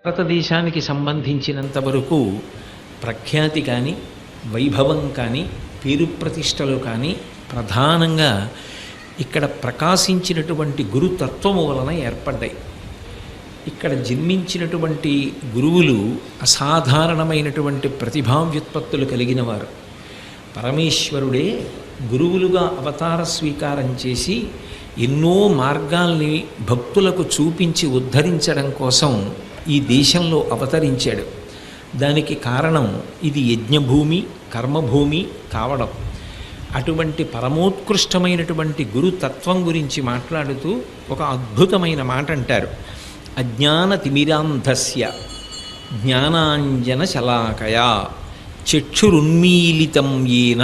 భారతదేశానికి సంబంధించినంత వరకు ప్రఖ్యాతి కానీ వైభవం కానీ పేరు ప్రతిష్టలు కానీ ప్రధానంగా ఇక్కడ ప్రకాశించినటువంటి గురుతత్వము వలన ఏర్పడ్డాయి. ఇక్కడ జన్మించినటువంటి గురువులు అసాధారణమైనటువంటి ప్రతిభావ్యుత్పత్తులు కలిగిన వారు. పరమేశ్వరుడే గురువులుగా అవతార స్వీకారం చేసి ఎన్నో మార్గాల్ని భక్తులకు చూపించి ఉద్ధరించడం కోసం ఈ దేశంలో అవతరించాడు. దానికి కారణం ఇది యజ్ఞభూమి, కర్మభూమి కావడం. అటువంటి పరమోత్కృష్టమైనటువంటి గురుతత్వం గురించి మాట్లాడుతూ ఒక అద్భుతమైన మాట అంటారు. అజ్ఞానతిమిరాంధస్య జ్ఞానాంజన శలాకయా చక్షురున్మీలితం ఏన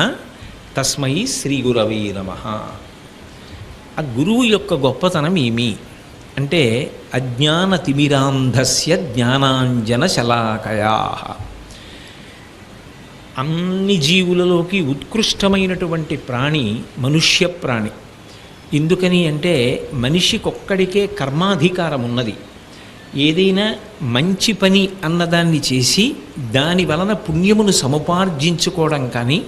తస్మై శ్రీ గురవే నమః. ఆ గురువు యొక్క గొప్పతనం ఏమి అంటే అజ్ఞానతిమిరాంధస్య జ్ఞానాంజన శలాకయా. అన్ని జీవులలోకి ఉత్కృష్టమైనటువంటి ప్రాణి మనుష్య ప్రాణి. ఎందుకని అంటే మనిషికొక్కడికే కర్మాధికారం ఉన్నది. ఏదైనా మంచి పని అన్నదాన్ని చేసి దాని వలన పుణ్యమును సముపార్జించుకోవడం కానీ,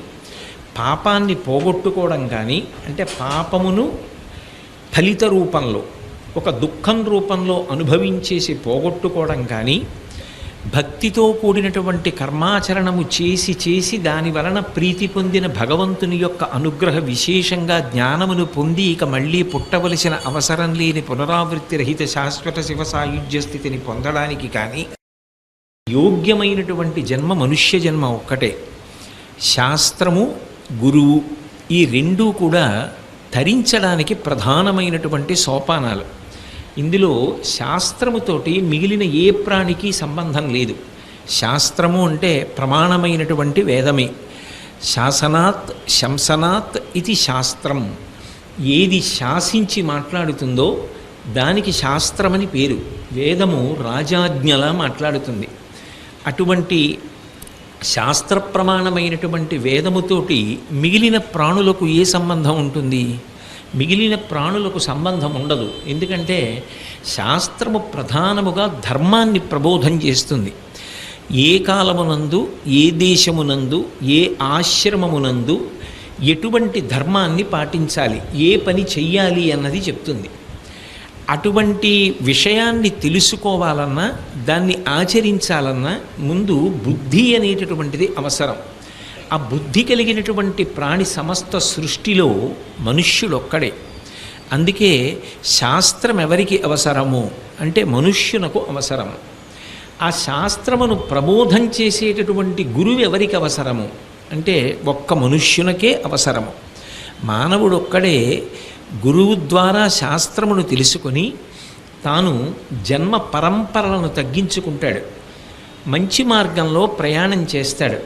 పాపాన్ని పోగొట్టుకోవడం కానీ, అంటే పాపమును ఫలిత రూపంలో ఒక దుఃఖం రూపంలో అనుభవించేసి పోగొట్టుకోవడం కానీ, భక్తితో కూడినటువంటి కర్మాచరణము చేసి చేసి దాని వలన ప్రీతి పొందిన భగవంతుని యొక్క అనుగ్రహ విశేషంగా జ్ఞానమును పొంది ఇక మళ్ళీ పుట్టవలసిన అవసరం లేని పునరావృత్తి రహిత శాశ్వత శివ సాయుధ్య స్థితిని పొందడానికి కానీ యోగ్యమైనటువంటి జన్మ మనుష్య జన్మ ఒక్కటే. శాస్త్రము, గురువు ఈ రెండూ కూడా తరించడానికి ప్రధానమైనటువంటి సోపానాలు. ఇందులో శాస్త్రముతోటి మిగిలిన ఏ ప్రాణికి సంబంధం లేదు. శాస్త్రము అంటే ప్రమాణమైనటువంటి వేదమే. శాసనాత్ శంసనాత్ ఇది శాస్త్రం. ఏది శాసించి మాట్లాడుతుందో దానికి శాస్త్రమని పేరు. వేదము రాజాజ్ఞలా మాట్లాడుతుంది. అటువంటి శాస్త్ర ప్రమాణమైనటువంటి వేదముతోటి మిగిలిన ప్రాణులకు ఏ సంబంధం ఉంటుంది? మిగిలిన ప్రాణులకు సంబంధం ఉండదు. ఎందుకంటే శాస్త్రము ప్రధానముగా ధర్మాన్ని ప్రబోధం చేస్తుంది. ఏ కాలమునందు, ఏ దేశమునందు, ఏ ఆశ్రమమునందు ఎటువంటి ధర్మాన్ని పాటించాలి, ఏ పని చెయ్యాలి అన్నది చెప్తుంది. అటువంటి విషయాన్ని తెలుసుకోవాలన్నా, దాన్ని ఆచరించాలన్నా ముందు బుద్ధి అనేటటువంటిది అవసరం. ఆ బుద్ధి కలిగినటువంటి ప్రాణి సమస్త సృష్టిలో మనుష్యుడొక్కడే. అందుకే శాస్త్రం ఎవరికి అవసరము అంటే మనుష్యునకు అవసరము. ఆ శాస్త్రమును ప్రబోధం చేసేటటువంటి గురువు ఎవరికి అవసరము అంటే ఒక్క మనుష్యునకే అవసరము. మానవుడొక్కడే గురువు ద్వారా శాస్త్రమును తెలుసుకొని తాను జన్మ పరంపరలను తగ్గించుకుంటాడు. మంచి మార్గంలో ప్రయాణం చేస్తాడు.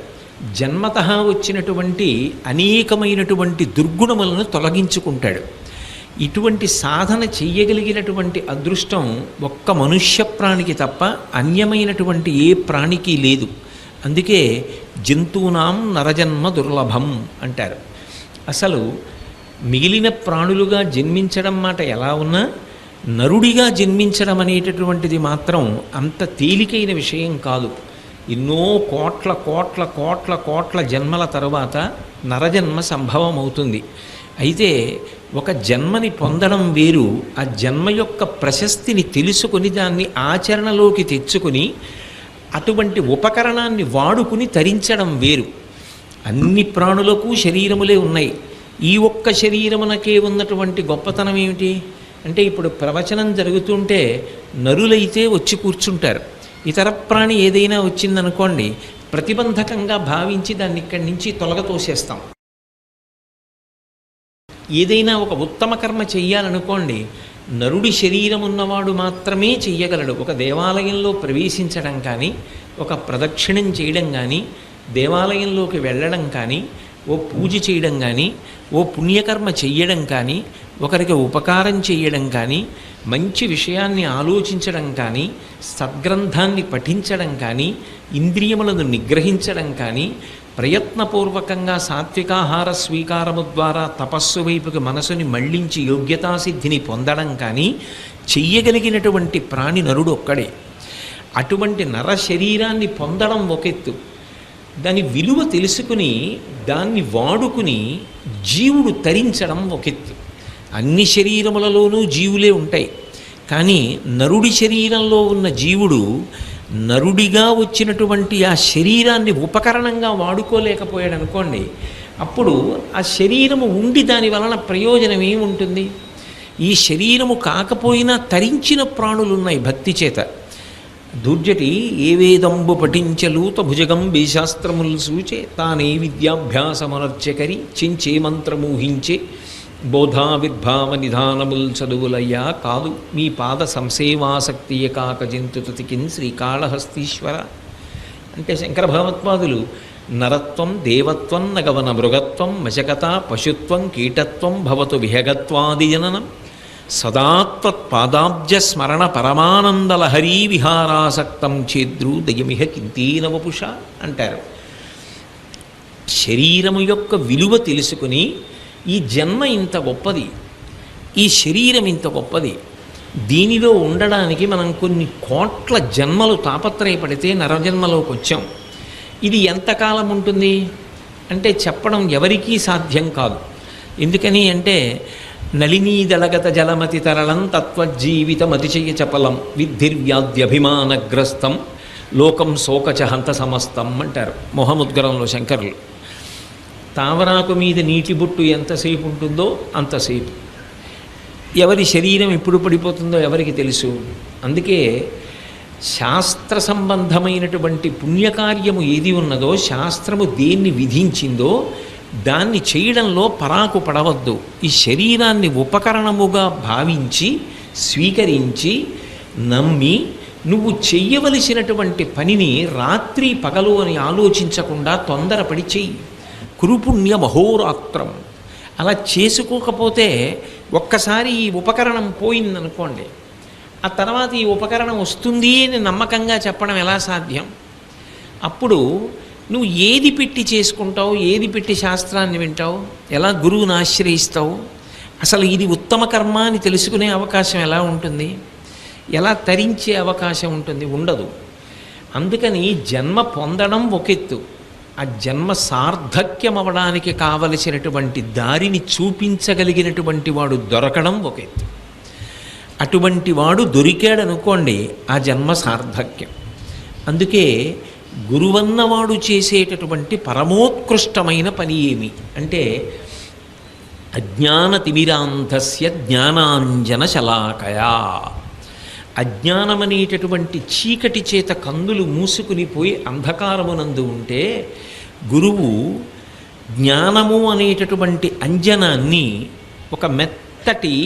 జన్మతః వచ్చినటువంటి అనేకమైనటువంటి దుర్గుణములను తొలగించుకుంటాడు. ఇటువంటి సాధన చెయ్యగలిగినటువంటి అదృష్టం ఒక్క మనుష్య ప్రాణికి తప్ప అన్యమైనటువంటి ఏ ప్రాణికి లేదు. అందుకే జంతువునాం నరజన్మ దుర్లభం అంటారు. అసలు మిగిలిన ప్రాణులుగా జన్మించడం మాట ఎలా ఉన్నా నరుడిగా జన్మించడం అనేటటువంటిది మాత్రం అంత తేలికైన విషయం కాదు. ఎన్నో కోట్ల కోట్ల కోట్ల కోట్ల జన్మల తరువాత నరజన్మ సంభవం అవుతుంది. అయితే ఒక జన్మని పొందడం వేరు, ఆ జన్మ యొక్క ప్రశస్తిని తెలుసుకొని దాన్ని ఆచరణలోకి తెచ్చుకొని అటువంటి ఉపకరణాన్ని వాడుకుని తరించడం వేరు. అన్ని ప్రాణులకు శరీరములే ఉన్నాయి. ఈ ఒక్క శరీరమునకే ఉన్నటువంటి గొప్పతనం ఏమిటి అంటే ఇప్పుడు ప్రవచనం జరుగుతుంటే నరులైతే వచ్చి కూర్చుంటారు. ఇతర ప్రాణి ఏదైనా వచ్చిందనుకోండి, ప్రతిబంధకంగా భావించి దాన్ని ఇక్కడి నుంచి తొలగతోసేస్తాం. ఏదైనా ఒక ఉత్తమ కర్మ చెయ్యాలనుకోండి, నరుడి శరీరం ఉన్నవాడు మాత్రమే చెయ్యగలడు. ఒక దేవాలయంలో ప్రవేశించడం కానీ, ఒక ప్రదక్షిణం చేయడం కానీ, దేవాలయంలోకి వెళ్ళడం కానీ, ఓ పూజ చేయడం కానీ, ఓ పుణ్యకర్మ చెయ్యడం కానీ, ఒకరికి ఉపకారం చేయడం కానీ, మంచి విషయాన్ని ఆలోచించడం కానీ, సద్గ్రంథాన్ని పఠించడం కానీ, ఇంద్రియములను నిగ్రహించడం కానీ, ప్రయత్నపూర్వకంగా సాత్వికాహార స్వీకారము ద్వారా తపస్సు వైపుకి మనసుని మళ్లించి యోగ్యతాసిద్ధిని పొందడం కానీ చెయ్యగలిగినటువంటి ప్రాణి నరుడు ఒక్కడే. అటువంటి నర శరీరాన్ని పొందడం ఒక ఎత్తు, దాని విలువ తెలుసుకుని దాన్ని వాడుకుని జీవుడు తరించడం ఒక ఎత్తు. అన్ని శరీరములలోనూ జీవులే ఉంటాయి, కానీ నరుడి శరీరంలో ఉన్న జీవుడు నరుడిగా వచ్చినటువంటి ఆ శరీరాన్ని ఉపకరణంగా వాడుకోలేకపోయాడు అనుకోండి, అప్పుడు ఆ శరీరము ఉండి దాని వలన ప్రయోజనం ఏముంటుంది? ఈ శరీరము కాకపోయినా తరించిన ప్రాణులున్నాయి భక్తి చేత. దుర్జటి ఏ వేదంబు పఠించలూత భుజగం శాస్త్రములు సూచే తానే విద్యాభ్యాసమనర్చకరి చించే మంత్రమూహించే బోధావిర్భావ నిధానముల్ చదువులయ్యా కాదు మీ పాద సంసేవాసక్తియ కాక జంతుతతికిన్ శ్రీకాళహస్తీశ్వర. అంటే శంకర భగవత్పాదులు నరత్వం దేవత్వం నగవన మృగత్వం మశకత పశుత్వం కీటత్వం భవతు విహగత్వాదిజననం సదాత్వత్పాదాబ్జ స్మరణ పరమానందలహరీ విహారాసక్తం చేద్రు దయమిహ కింతీనవపుష అంటారు. శరీరము యొక్క విలువ తెలుసుకుని ఈ జన్మ ఇంత గొప్పది, ఈ శరీరం ఇంత గొప్పది, దీనిలో ఉండడానికి మనం కొన్ని కోట్ల జన్మలు తాపత్రయపడితే నరజన్మలోకి వచ్చాం. ఇది ఎంతకాలం ఉంటుంది అంటే చెప్పడం ఎవరికీ సాధ్యం కాదు. ఎందుకని అంటే నళినీదళగత జలమతి తరళం తత్వజీవితమతిశయ చపలం విద్ధిర్వ్యాధ్యభిమానగ్రస్తం లోకం శోకచ హంత సమస్తం అంటారు మొహముద్గరంలో శంకరులు. తామరాకు మీద నీటి బొట్టు ఎంతసేపు ఉంటుందో అంతసేపు. ఎవరి శరీరం ఎప్పుడు పడిపోతుందో ఎవరికి తెలుసు? అందుకే శాస్త్ర సంబంధమైనటువంటి పుణ్యకార్యము ఏది ఉన్నదో, శాస్త్రము దేన్ని విధించిందో దాన్ని చేయడంలో పరాకు పడవద్దు. ఈ శరీరాన్ని ఉపకరణముగా భావించి స్వీకరించి నమ్మి నువ్వు చెయ్యవలసినటువంటి పనిని రాత్రి పగలు అని ఆలోచించకుండా తొందరపడి చెయ్యి. కురుపుణ్య మహోరాత్రం. అలా చేసుకోకపోతే ఒక్కసారి ఈ ఉపకరణం పోయిందనుకోండి, ఆ తర్వాత ఈ ఉపకరణం వస్తుంది అని నమ్మకంగా చెప్పడం ఎలా సాధ్యం? అప్పుడు నువ్వు ఏది పెట్టి చేసుకుంటావు, ఏది పెట్టి శాస్త్రాన్ని వింటావు, ఎలా గురువుని ఆశ్రయిస్తావు? అసలు ఇది ఉత్తమ కర్మ అని తెలుసుకునే అవకాశం ఎలా ఉంటుంది? ఎలా తరించే అవకాశం ఉంటుంది? ఉండదు. అందుకని జన్మ పొందడం ఒక ఎత్తు, ఆ జన్మ సార్థక్యం అవ్వడానికి కావలసినటువంటి దారిని చూపించగలిగినటువంటి వాడు దొరకడం ఒక ఎత్తు. అటువంటి వాడు దొరికాడనుకోండి, ఆ జన్మ సార్థక్యం. అందుకే గురువన్నవాడు చేసేటటువంటి పరమోత్కృష్టమైన పని ఏమి అంటే అజ్ఞానతిమిరాంధస్య జ్ఞానాంజన శలాకయా. అజ్ఞానమనేటటువంటి చీకటి చేత కందులు మూసుకుని పోయి అంధకారమునందు ఉంటే గురువు జ్ఞానము అనేటటువంటి అంజనాన్ని ఒక మెత్తటి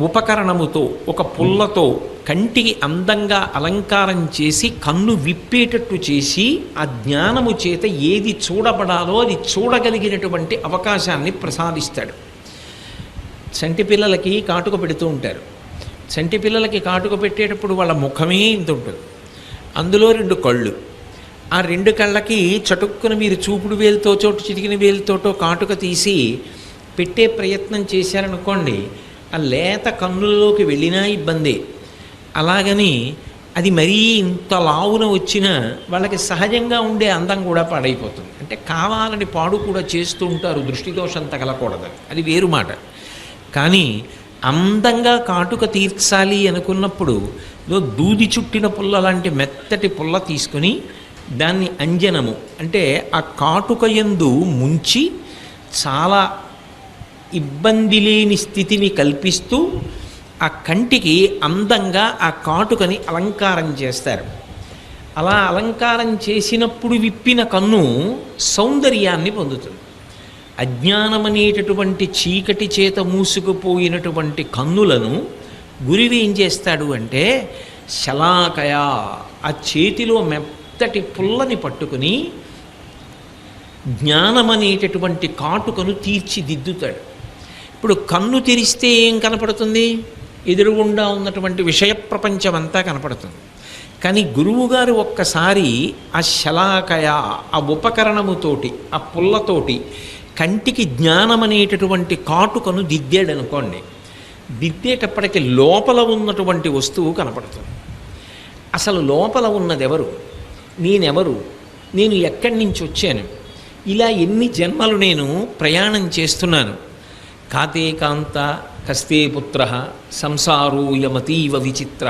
ఉపకరణముతో, ఒక పుల్లతో కంటికి అందంగా అలంకారం చేసి కన్ను విప్పేటట్టు చేసి ఆ జ్ఞానము చేత ఏది చూడబడాలో అది చూడగలిగినటువంటి అవకాశాన్ని ప్రసాదిస్తాడు. చంటి పిల్లలకి కాటుక పెడుతూ ఉంటారు. చంటి పిల్లలకి కాటుక పెట్టేటప్పుడు వాళ్ళ ముఖమే ఇంత ఉంటుంది, అందులో 2 కళ్ళు. ఆ 2 కళ్ళకి చటుక్కున మీరు చూపుడు వేలుతో చోటు చిటికిన వేలుతోటో కాటుక తీసి పెట్టే ప్రయత్నం చేశారనుకోండి, ఆ లేత కన్నుల్లోకి వెళ్ళినా ఇబ్బందే. అలాగని అది మరీ ఇంత లావున వచ్చినా వాళ్ళకి సహజంగా ఉండే అందం కూడా పాడైపోతుంది. అంటే కావాలని పాడు కూడా చేస్తూ ఉంటారు, దృష్టిదోషం తగలకూడదు, అది వేరు మాట. కానీ అందంగా కాటుక తీర్చాలి అనుకున్నప్పుడు దూది చుట్టిన పుల్ల లాంటి మెత్తటి పుల్ల తీసుకుని దాన్ని అంజనము అంటే ఆ కాటుక యందు ముంచి చాలా ఇబ్బంది లేని స్థితిని కల్పిస్తూ ఆ కంటికి అందంగా ఆ కాటుకని అలంకారం చేస్తారు. అలా అలంకారం చేసినప్పుడు విప్పిన కన్ను సౌందర్యాన్ని పొందుతుంది. అజ్ఞానమనేటటువంటి చీకటి చేత మూసుకుపోయినటువంటి కన్నులను గురువు ఏం చేస్తాడు అంటే శలాకయా, ఆ చేతిలో మెత్తటి పుల్లని పట్టుకుని జ్ఞానమనేటటువంటి కాటుకను తీర్చిదిద్దుతాడు. ఇప్పుడు కన్ను తెరిస్తే ఏం కనపడుతుంది? ఎదురుగుండా ఉన్నటువంటి విషయ ప్రపంచం అంతా కనపడుతుంది. కానీ గురువుగారు ఒక్కసారి ఆ శలాకయ, ఆ ఉపకరణముతోటి, ఆ పుల్లతోటి కంటికి జ్ఞానమనేటటువంటి కాటుకను దిద్దాడనుకోండి, దిద్దేటప్పటికి లోపల ఉన్నటువంటి వస్తువు కనపడుతుంది. అసలు లోపల ఉన్నదెవరు, నేనెవరు, నేను ఎక్కడి నుంచి వచ్చాను, ఇలా ఎన్ని జన్మలు నేను ప్రయాణం చేస్తున్నాను. కాతే కాంత కస్తే పుత్ర సంసారోయమతీవ విచిత్ర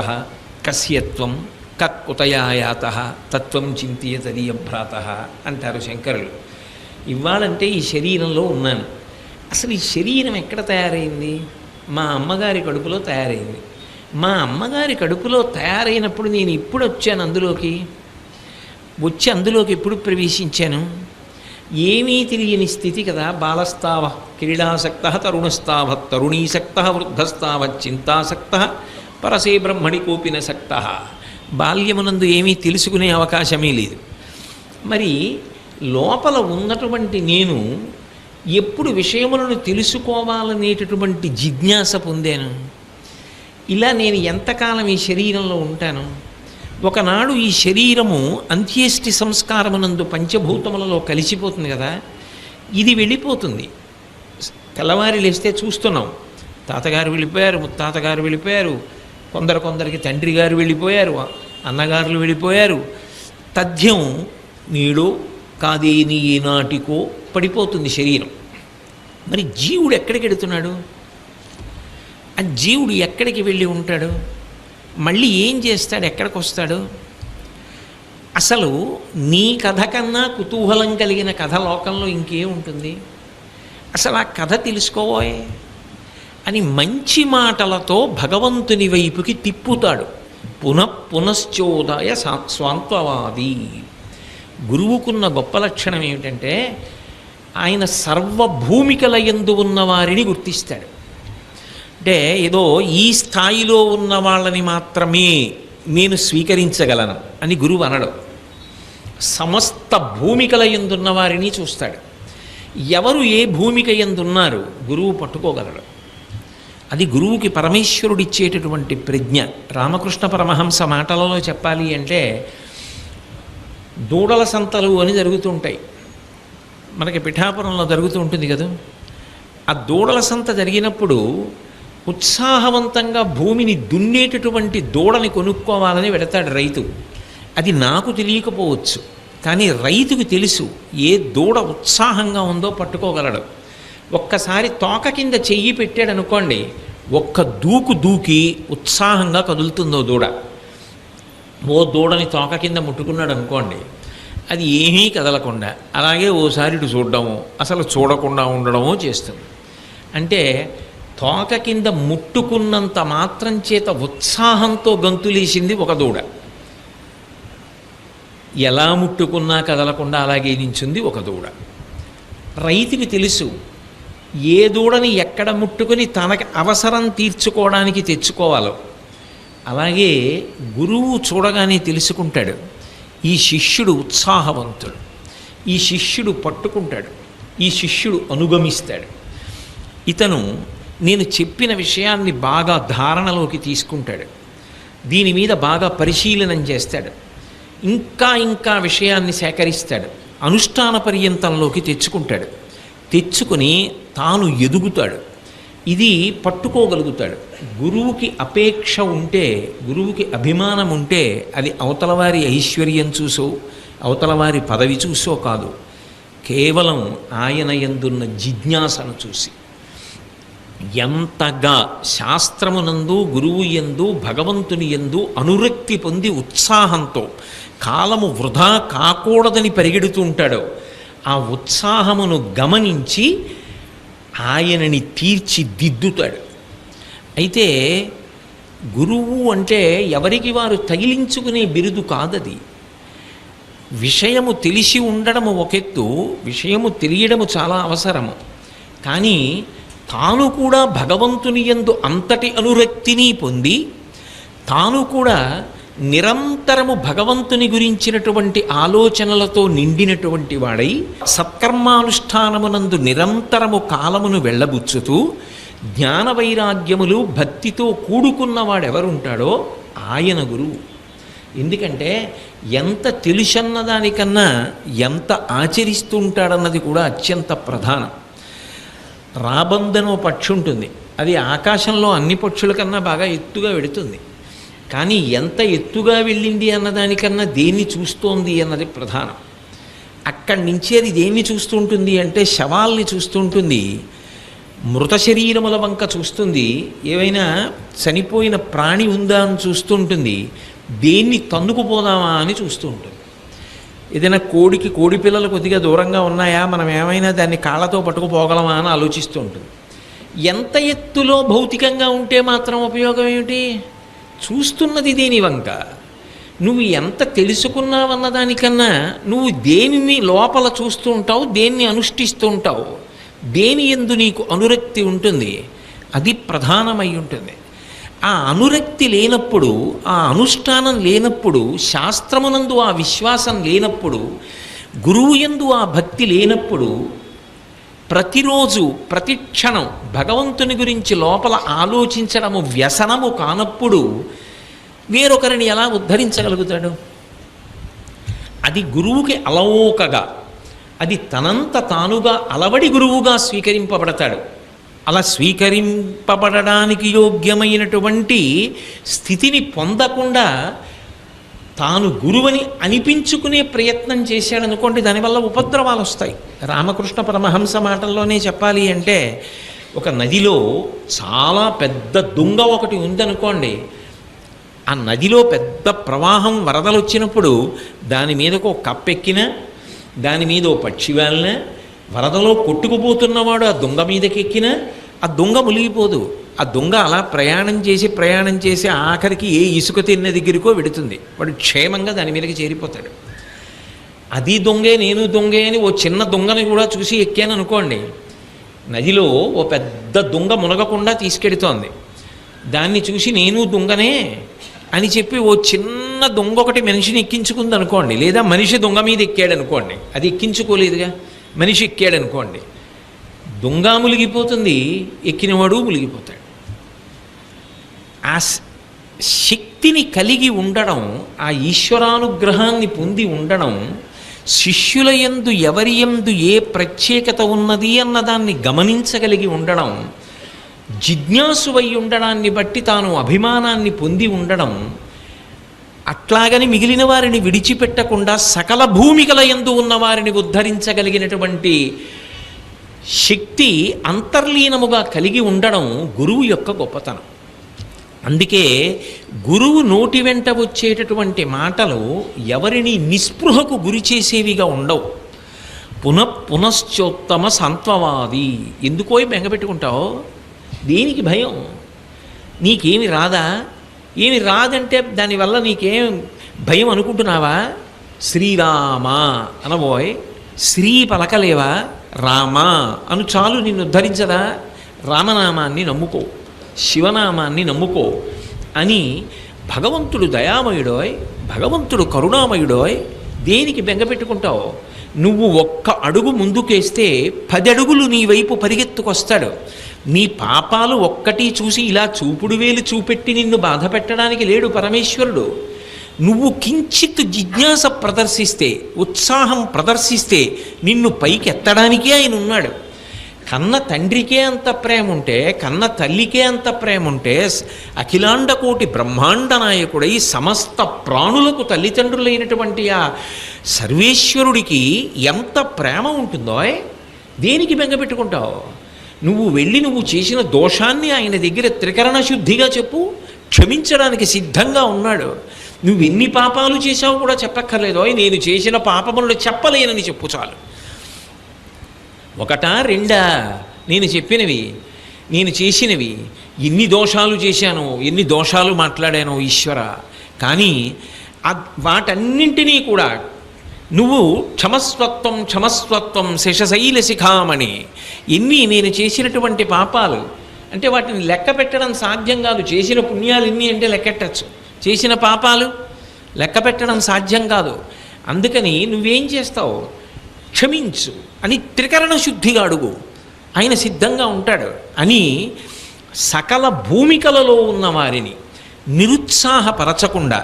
కస్యత్వం కక్కుతయాయాత తత్వం చింతియతదీయ భ్రాత అంటారు శంకరులు. ఇవ్వాలంటే ఈ శరీరంలో ఉన్నాను. అసలు ఈ శరీరం ఎక్కడ తయారైంది? మా అమ్మగారి కడుపులో తయారైంది. మా అమ్మగారి కడుపులో తయారైనప్పుడు నేను ఇప్పుడు వచ్చాను అందులోకి ఎప్పుడు ప్రవేశించాను? ఏమీ తెలియని స్థితి కదా. బాలస్తావ క్రీడాసక్త తరుణస్తావ తరుణీసక్త వృద్ధస్తావ చింతాసక్త పరసే బ్రహ్మణి కోపిన సక్త. బాల్యమునందు ఏమీ తెలుసుకునే అవకాశమే లేదు. మరి లోపల ఉన్నటువంటి నేను ఎప్పుడు విషయములను తెలుసుకోవాలనేటటువంటి జిజ్ఞాస పొందాను? ఇలా నేను ఎంతకాలం ఈ శరీరంలో ఉంటాను? ఒకనాడు ఈ శరీరము అంత్యేష్టి సంస్కారమునందు పంచభూతములలో కలిసిపోతుంది కదా, ఇది వెళ్ళిపోతుంది. తెల్లవారి లేస్తే చూస్తున్నాం, తాతగారు వెళ్ళిపోయారు, ముత్తాతగారు వెళ్ళిపోయారు, కొందరికి తండ్రి గారు వెళ్ళిపోయారు, అన్నగారులు వెళ్ళిపోయారు. తథ్యం నీడో కాదేని ఏనాటికో పడిపోతుంది శరీరం. మరి జీవుడు ఎక్కడికి వెడుతున్నాడు? ఆ జీవుడు ఎక్కడికి వెళ్ళి ఉంటాడు? మళ్ళీ ఏం చేస్తాడు? ఎక్కడికి వస్తాడు? అసలు నీ కథ కన్నా కుతూహలం కలిగిన కథ లోకంలో ఇంకేం ఉంటుంది? అసలు ఆ కథ తెలుసుకోవోయే అని మంచి మాటలతో భగవంతుని వైపుకి తిప్పుతాడు. పునశ్చోదయ స్వాంత్వవాది. గురువుకున్న గొప్ప లక్షణం ఏమిటంటే ఆయన సర్వభూమికల యందు ఉన్న వారిని గుర్తిస్తాడు. అంటే ఏదో ఈ స్థాయిలో ఉన్న వాళ్ళని మాత్రమే నేను స్వీకరించగలను అని గురువు అనడు. సమస్త భూమికల యందున్న వారిని చూస్తాడు. ఎవరు ఏ భూమిక యందున్నారు గురువు పట్టుకోగలడు. అది గురువుకి పరమేశ్వరుడిచ్చేటటువంటి ప్రజ్ఞ. రామకృష్ణ పరమహంస మాటలలో చెప్పాలి అంటే దూడల సంతలు అని జరుగుతుంటాయి. మనకి పిఠాపురంలో జరుగుతూ ఉంటుంది కదా. ఆ దూడల సంత జరిగినప్పుడు ఉత్సాహవంతంగా భూమిని దున్నేటటువంటి దూడని కొనుక్కోవాలని వెడతాడు రైతు. అది నాకు తెలియకపోవచ్చు, కానీ రైతుకు తెలుసు ఏ దూడ ఉత్సాహంగా ఉందో పట్టుకోగలడు. ఒక్కసారి తోక కింద చెయ్యి పెట్టాడు అనుకోండి, ఒక్క దూకి ఉత్సాహంగా కదులుతుందో దూడ. ఓ దూడని తోక కింద ముట్టుకున్నాడు అనుకోండి, అది ఏమీ కదలకుండా అలాగే ఓసారి ఇటు చూడడము, అసలు చూడకుండా ఉండడమో చేస్తుంది. అంటే తోక కింద ముట్టుకున్నంత మాత్రం చేత ఉత్సాహంతో గంతులేసింది ఒక దూడ. ఎలా ముట్టుకున్నా కదలకుండా అలాగే నించుంది ఒక దూడ. రైతుకి తెలుసు ఏ దూడని ఎక్కడ ముట్టుకుని తనకి అవసరం తీర్చుకోవడానికి తెచ్చుకోవాలో. అలాగే గురువు చూడగానే తెలుసుకుంటాడు, ఈ శిష్యుడు ఉత్సాహవంతుడు, ఈ శిష్యుడు పట్టుకుంటాడు, ఈ శిష్యుడు అనుగమిస్తాడు, ఇతను నేను చెప్పిన విషయాన్ని బాగా ధారణలోకి తీసుకుంటాడు, దీని మీద బాగా పరిశీలనం చేస్తాడు, ఇంకా విషయాన్ని సేకరిస్తాడు, అనుష్ఠాన పర్యంతంలోకి తెచ్చుకుంటాడు, తెచ్చుకుని తాను ఎదుగుతాడు. ఇది పట్టుకోగలుగుతాడు. గురువుకి అపేక్ష ఉంటే, గురువుకి అభిమానం ఉంటే అది అవతలవారి ఐశ్వర్యం చూసో అవతలవారి పదవి చూసో కాదు, కేవలం ఆయన యందున్న జిజ్ఞాసను చూసి. ఎంతగా శాస్త్రమునందు గురువు యందు భగవంతుని యందు అనురక్తి పొంది ఉత్సాహంతో కాలము వృధా కాకూడదని పరిగెడుతూ ఉంటాడో ఆ ఉత్సాహమును గమనించి ఆయనని తీర్చిదిద్దుతాడు. అయితే గురువు అంటే ఎవరికి వారు తగిలించుకునే బిరుదు కాదది. విషయము తెలిసి ఉండడము ఒకెత్తు, విషయము తెలియడము చాలా అవసరము. కానీ తాను కూడా భగవంతుని యందు అంతటి అనురక్తిని పొంది తాను కూడా నిరంతరము భగవంతుని గురించినటువంటి ఆలోచనలతో నిండినటువంటి వాడై సత్కర్మానుష్ఠానమునందు నిరంతరము కాలమును వెళ్ళబుచ్చుతూ జ్ఞాన వైరాగ్యములు భక్తితో కూడుకున్నవాడెవరుంటాడో ఆయన గురువు. ఎందుకంటే ఎంత తెలుసన్న దానికన్నా ఎంత ఆచరిస్తూ ఉంటాడన్నది కూడా అత్యంత ప్రధానం. రాబందనో పక్షి ఉంటుంది, అది ఆకాశంలో అన్ని పక్షుల కన్నా బాగా ఎత్తుగా వెడుతుంది. కానీ ఎంత ఎత్తుగా వెళ్ళింది అన్నదానికన్నా దేన్ని చూస్తోంది అన్నది ప్రధానం. అక్కడి నుంచి అది దేన్ని చూస్తూ ఉంటుంది అంటే శవాల్ని చూస్తూ ఉంటుంది, మృత శరీరముల వంక చూస్తుంది, ఏవైనా చనిపోయిన ప్రాణి ఉందా అని చూస్తూ ఉంటుంది, దేన్ని తన్నుకుపోదామా అని చూస్తూ ఉంటుంది. ఏదైనా కోడి పిల్లలు కొద్దిగా దూరంగా ఉన్నాయా, మనం ఏమైనా దాన్ని కాళ్ళతో పట్టుకుపోగలమా అని ఆలోచిస్తూ ఉంటుంది. ఎంత ఎత్తులో భౌతికంగా ఉంటే మాత్రం ఉపయోగం ఏమిటి? చూస్తున్నది దేని వంక. నువ్వు ఎంత తెలుసుకున్నావన్న దానికన్నా నువ్వు దేనిని లోపల చూస్తూ ఉంటావు, దేన్ని అనుష్ఠిస్తూ ఉంటావు, దేని యందు నీకు అనురక్తి ఉంటుంది, అది ప్రధానమై ఉంటుంది. ఆ అనురక్తి లేనప్పుడు, ఆ అనుష్ఠానం లేనప్పుడు, శాస్త్రమునందు ఆ విశ్వాసం లేనప్పుడు, గురువు యందు ఆ భక్తి లేనప్పుడు, ప్రతిరోజు ప్రతి క్షణం భగవంతుని గురించి లోపల ఆలోచించడము వ్యసనము కానప్పుడు వేరొకరిని ఎలా ఉద్ధరించగలుగుతాడు? అది గురువుకి అలవోకగా, అది తనంత తానుగా అలవడి గురువుగా స్వీకరింపబడతాడు. అలా స్వీకరింపబడడానికి యోగ్యమైనటువంటి స్థితిని పొందకుండా తాను గురువని అనిపించుకునే ప్రయత్నం చేశాడనుకోండి, దానివల్ల ఉపద్రవాలు వస్తాయి. రామకృష్ణ పరమహంస మాటల్లోనే చెప్పాలి అంటే, ఒక నదిలో చాలా పెద్ద దుంగ ఒకటి ఉందనుకోండి, ఆ నదిలో పెద్ద ప్రవాహం వరదలు వచ్చినప్పుడు దాని మీదకు ఒక కప్పెక్కినా, దాని మీద ఓ పక్షి వాలినా, వరదలో కొట్టుకుపోతున్నవాడు ఆ దొంగ మీదకి ఎక్కినా ఆ దొంగ మునిగిపోదు. ఆ దొంగ అలా ప్రయాణం చేసి ఆఖరికి ఏ ఇసుక తిన్న దగ్గరికో వెడుతుంది, వాడు క్షేమంగా దాని మీదకి చేరిపోతాడు. అది దొంగే నేను దొంగే అని ఓ చిన్న దొంగని కూడా చూసి ఎక్కాను అనుకోండి, నదిలో ఓ పెద్ద దొంగ మునగకుండా తీసుకెడుతోంది, దాన్ని చూసి నేను దొంగనే అని చెప్పి ఓ చిన్న దొంగ ఒకటి మనిషిని ఎక్కించుకుంది అనుకోండి, లేదా మనిషి దొంగ మీద ఎక్కాడు అనుకోండి, అది ఎక్కించుకోలేదుగా, మనిషి ఎక్కాడు అనుకోండి, దొంగ మునిగిపోతుంది, ఎక్కినవాడు మునిగిపోతాడు. ఆ శక్తిని కలిగి ఉండడం, ఆ ఈశ్వరానుగ్రహాన్ని పొంది ఉండడం, శిష్యుల యందు ఎవరి యందు ఏ ప్రత్యేకత ఉన్నది అన్నదాన్ని గమనించగలిగి ఉండడం, జిజ్ఞాసువై ఉండడాన్ని బట్టి తాను అభిమానాన్ని పొంది ఉండడం, అట్లాగని మిగిలిన వారిని విడిచిపెట్టకుండా సకల భూమికల యందు ఉన్న వారిని ఉద్ధరించగలిగినటువంటి శక్తి అంతర్లీనముగా కలిగి ఉండడం గురువు యొక్క గొప్పతనం. అందుకే గురువు నోటి వెంట వచ్చేటటువంటి మాటలు ఎవరిని నిస్పృహకు గురి చేసేవిగా ఉండవు. పునశ్చోత్తమ సంత్వవాది. ఎందుకో బెంగపెట్టుకుంటావు? దేనికి భయం? నీకేమి రాదా? ఏమి రాదంటే దానివల్ల నీకేం భయం అనుకుంటున్నావా? శ్రీరామ అనబోయ్, శ్రీ పలకలేవా? రామ అను చాలు నిన్ను ఉద్ధరించదా? రామనామాన్ని నమ్ముకో, శివనామాన్ని నమ్ముకో అని భగవంతుడు దయామయుడోయ్, భగవంతుడు కరుణామయుడోయ్. దేనికి బెంగపెట్టుకుంటావు? నువ్వు ఒక్క అడుగు ముందుకేస్తే 10 అడుగులు నీ వైపు పరిగెత్తుకొస్తాడు. నీ పాపాలు ఒక్కటి చూసి ఇలా చూపుడు వేలు చూపెట్టి నిన్ను బాధ పెట్టడానికి లేడు పరమేశ్వరుడు. నువ్వు కించిత్ జిజ్ఞాస ప్రదర్శిస్తే, ఉత్సాహం ప్రదర్శిస్తే నిన్ను పైకి ఎత్తడానికే ఆయన ఉన్నాడు. కన్న తండ్రికే అంత ప్రేమ ఉంటే, కన్న తల్లికే అంత ప్రేమ ఉంటే, అఖిలాండ కోటి బ్రహ్మాండ నాయకుడై సమస్త ప్రాణులకు తల్లిదండ్రులైనటువంటి ఆ సర్వేశ్వరుడికి ఎంత ప్రేమ ఉంటుందో దేనికి బెంగపెట్టుకుంటావు? నువ్వు వెళ్ళి నువ్వు చేసిన దోషాన్ని ఆయన దగ్గర త్రికరణ శుద్ధిగా చెప్పు, క్షమించడానికి సిద్ధంగా ఉన్నాడు. నువ్వు ఎన్ని పాపాలు చేశావు కూడా చెప్పక్కర్లేదు, నేను చేసిన పాపములను చెప్పలేనని చెప్పు చాలు. ఒకటా రెండా నేను చెప్పినవి, నేను చేసినవి, ఎన్ని దోషాలు చేశానో, ఎన్ని దోషాలు మాట్లాడానో ఈశ్వర, కానీ వాటన్నింటినీ కూడా నువ్వు క్షమస్వత్వం క్షమస్వత్వం శేషశైల శిఖామణి. ఎన్ని నేను చేసినటువంటి పాపాలు అంటే వాటిని లెక్క పెట్టడం సాధ్యం కాదు. చేసిన పుణ్యాలు ఎన్ని అంటే లెక్కెట్టచ్చు, చేసిన పాపాలు లెక్క పెట్టడం సాధ్యం కాదు. అందుకని నువ్వేం చేస్తావు? క్షమించు అని త్రికరణ శుద్ధిగా అడుగు, ఆయన సిద్ధంగా ఉంటాడు అని సకల భూమికలలో ఉన్న వారిని నిరుత్సాహపరచకుండా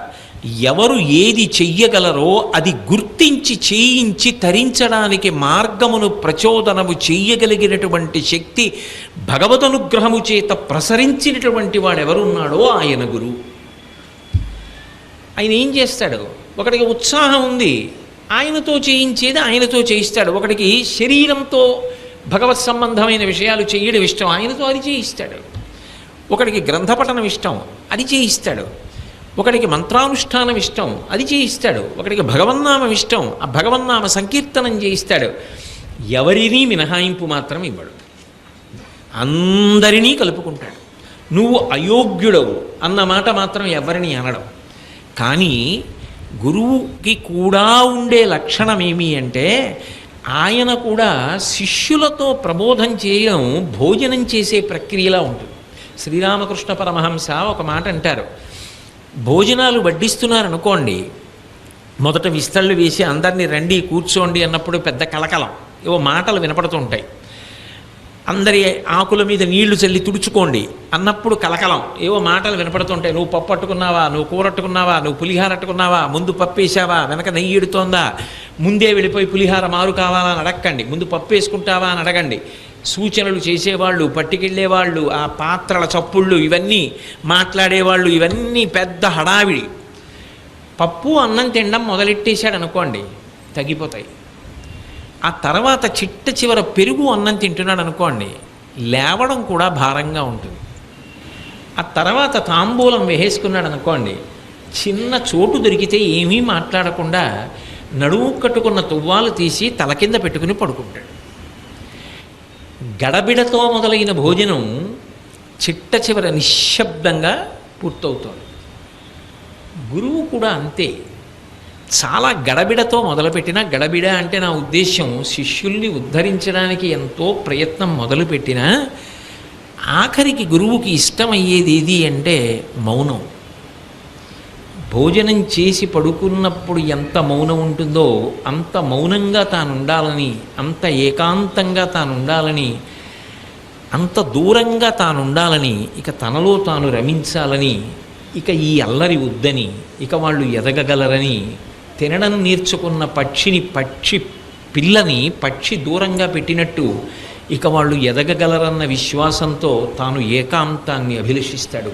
ఎవరు ఏది చెయ్యగలరో అది గుర్తించి చేయించి తరించడానికి మార్గమును ప్రచోదనము చెయ్యగలిగినటువంటి శక్తి భగవదనుగ్రహము చేత ప్రసరించినటువంటి వాడెవరున్నాడో ఆయన గురువు. ఆయన ఏం చేస్తాడు? ఒకడికి ఉత్సాహం ఉంది, ఆయనతో చేయించేది ఆయనతో చేయిస్తాడు. ఒకడికి శరీరంతో భగవత్ సంబంధమైన విషయాలు చేయడం ఇష్టం, ఆయనతో అది చేయిస్తాడు. ఒకడికి గ్రంథపఠనం ఇష్టం, అది చేయిస్తాడు. ఒకడికి మంత్రానుష్ఠానం ఇష్టం, అది చేయిస్తాడు. ఒకడికి భగవన్నామం ఇష్టం, ఆ భగవన్నామ సంకీర్తనం చేయిస్తాడు. ఎవరినీ మినహాయింపు మాత్రం ఇవ్వడు, అందరినీ కలుపుకుంటాడు. నువ్వు అయోగ్యుడవు అన్న మాట మాత్రం ఎవరిని అనడం. కానీ గురువుకి కూడా ఉండే లక్షణం ఏమి అంటే, ఆయన కూడా శిష్యులతో ప్రబోధం చేయడం భోజనం చేసే ప్రక్రియలా ఉంటుంది. శ్రీరామకృష్ణ పరమహంస ఒక మాట అంటారు, భోజనాలు వడ్డిస్తున్నారనుకోండి, మొదట విస్తళ్ళు వేసి అందరినీ రండి కూర్చోండి అన్నప్పుడు పెద్ద కలకలం, ఏవో మాటలు వినపడుతుంటాయి. అందరి ఆకుల మీద నీళ్లు చల్లి తుడుచుకోండి అన్నప్పుడు కలకలం, ఏవో మాటలు వినపడుతుంటాయి. నువ్వు పప్పు అట్టుకున్నావా, నువ్వు కూర అట్టుకున్నావా, నువ్వు పులిహార అట్టుకున్నావా, ముందు పప్పు వేసావా, వెనక నెయ్యి ఎడుతోందా, ముందే వెళ్ళిపోయి పులిహార మారు కావాలా అని అడగండి, ముందు పప్పు వేసుకుంటావా అని అడగండి. సూచనలు చేసేవాళ్ళు, పట్టుకెళ్ళేవాళ్ళు, ఆ పాత్రల చప్పుళ్ళు, ఇవన్నీ మాట్లాడేవాళ్ళు, ఇవన్నీ పెద్ద హడావిడి. పప్పు అన్నం తినడం మొదలెట్టేశాడు అనుకోండి, తగ్గిపోతాయి. ఆ తర్వాత చిట్ట చివర పెరుగు అన్నం తింటున్నాడు అనుకోండి, లేవడం కూడా భారంగా ఉంటుంది. ఆ తర్వాత తాంబూలం వేసేసుకున్నాడు అనుకోండి, చిన్న చోటు దొరికితే ఏమీ మాట్లాడకుండా నడుము కట్టుకున్న తువ్వాలు తీసి తల కింద పెట్టుకుని పడుకుంటాడు. గడబిడతో మొదలైన భోజనం చిట్ట చివర నిశ్శబ్దంగా పూర్తవుతోంది. గురువు కూడా అంతే. చాలా గడబిడతో మొదలుపెట్టిన, గడబిడ అంటే నా ఉద్దేశం శిష్యుల్ని ఉద్ధరించడానికి ఎంతో ప్రయత్నం మొదలుపెట్టినా ఆఖరికి గురువుకి ఇష్టమయ్యేది ఏది అంటే మౌనం. భోజనం చేసి పడుకున్నప్పుడు ఎంత మౌనం ఉంటుందో అంత మౌనంగా తాను ఉండాలని, అంత ఏకాంతంగా తాను ఉండాలని, అంత దూరంగా తాను ఉండాలని, ఇక తనలో తాను రమించాలని, ఇక ఈ అల్లరి వద్దని, ఇక వాళ్ళు ఎదగగలరని, తినడం నేర్చుకున్న పక్షి పిల్లని పక్షి దూరంగా పెట్టినట్టు ఇక వాళ్ళు ఎదగగలరన్న విశ్వాసంతో తాను ఏకాంతాన్ని అభిలషిస్తాడు.